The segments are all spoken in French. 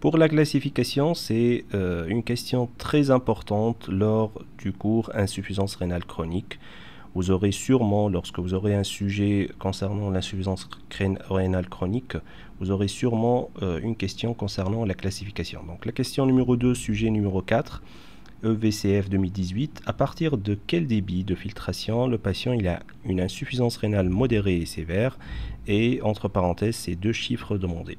Pour la classification, c'est une question très importante lors du cours insuffisance rénale chronique. Vous aurez sûrement, lorsque vous aurez un sujet concernant l'insuffisance rénale chronique, vous aurez sûrement une question concernant la classification. Donc la question numéro 2, sujet numéro 4, EVCF 2018. À partir de quel débit de filtration le patient il a une insuffisance rénale modérée et sévère? Et entre parenthèses, ces deux chiffres demandés.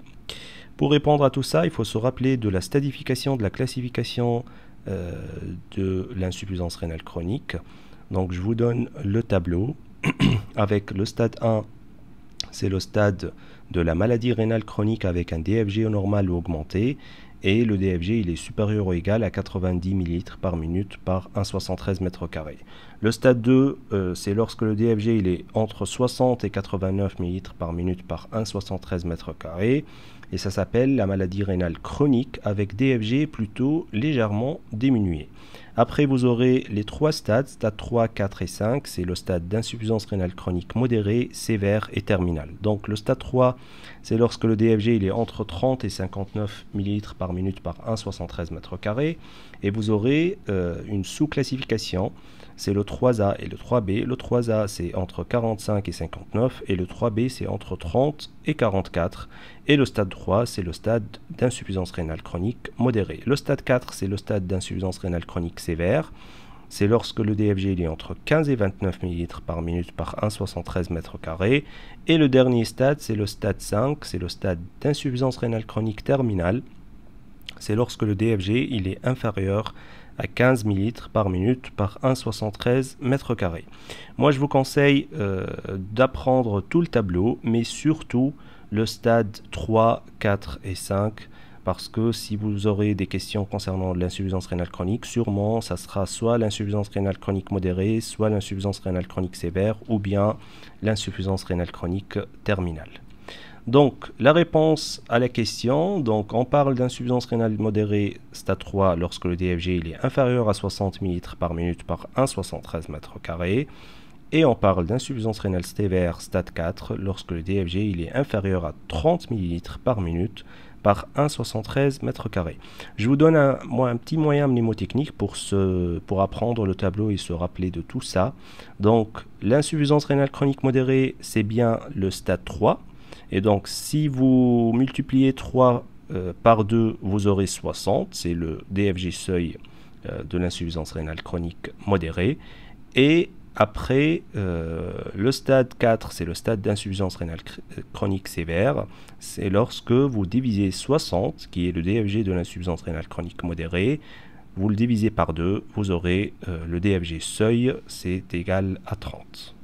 Pour répondre à tout ça, il faut se rappeler de la stadification de la classification de l'insuffisance rénale chronique. Donc je vous donne le tableau avec le stade 1, c'est le stade de la maladie rénale chronique avec un DFG normal ou augmenté, et le DFG il est supérieur ou égal à 90 ml par minute par 1,73 m². Le stade 2, c'est lorsque le DFG il est entre 60 et 89 ml par minute par 1,73 m², et ça s'appelle la maladie rénale chronique avec DFG plutôt légèrement diminué. Après, vous aurez les trois stades, stade 3, 4 et 5, c'est le stade d'insuffisance rénale chronique modérée, sévère et terminale. Donc le stade 3, c'est lorsque le DFG il est entre 30 et 59 ml par minute par 1,73 m², et vous aurez une sous-classification, c'est le 3A et le 3B. Le 3A c'est entre 45 et 59 et le 3B c'est entre 30 et 44. Et le stade 3 c'est le stade d'insuffisance rénale chronique modérée. Le stade 4 c'est le stade d'insuffisance rénale chronique sévère. C'est lorsque le DFG il est entre 15 et 29 ml par minute par 1,73 m². Et le dernier stade c'est le stade 5, c'est le stade d'insuffisance rénale chronique terminale. C'est lorsque le DFG il est inférieur à 15 ml par minute par 1,73 m². Moi, je vous conseille d'apprendre tout le tableau, mais surtout le stade 3, 4 et 5, parce que si vous aurez des questions concernant l'insuffisance rénale chronique, sûrement, ça sera soit l'insuffisance rénale chronique modérée, soit l'insuffisance rénale chronique sévère, ou bien l'insuffisance rénale chronique terminale. Donc, la réponse à la question, donc on parle d'insuffisance rénale modérée stade 3 lorsque le DFG il est inférieur à 60 ml par minute par 1,73 m², et on parle d'insuffisance rénale sévère stade 4 lorsque le DFG il est inférieur à 30 ml par minute par 1,73 m². Je vous donne un petit moyen mnémotechnique pour apprendre le tableau et se rappeler de tout ça. Donc, l'insuffisance rénale chronique modérée, c'est bien le stade 3. Et donc, si vous multipliez 3 par 2, vous aurez 60. C'est le DFG seuil de l'insuffisance rénale chronique modérée. Et après, le stade 4, c'est le stade d'insuffisance rénale chronique sévère. C'est lorsque vous divisez 60, qui est le DFG de l'insuffisance rénale chronique modérée, vous le divisez par 2, vous aurez le DFG seuil, c'est égal à 30.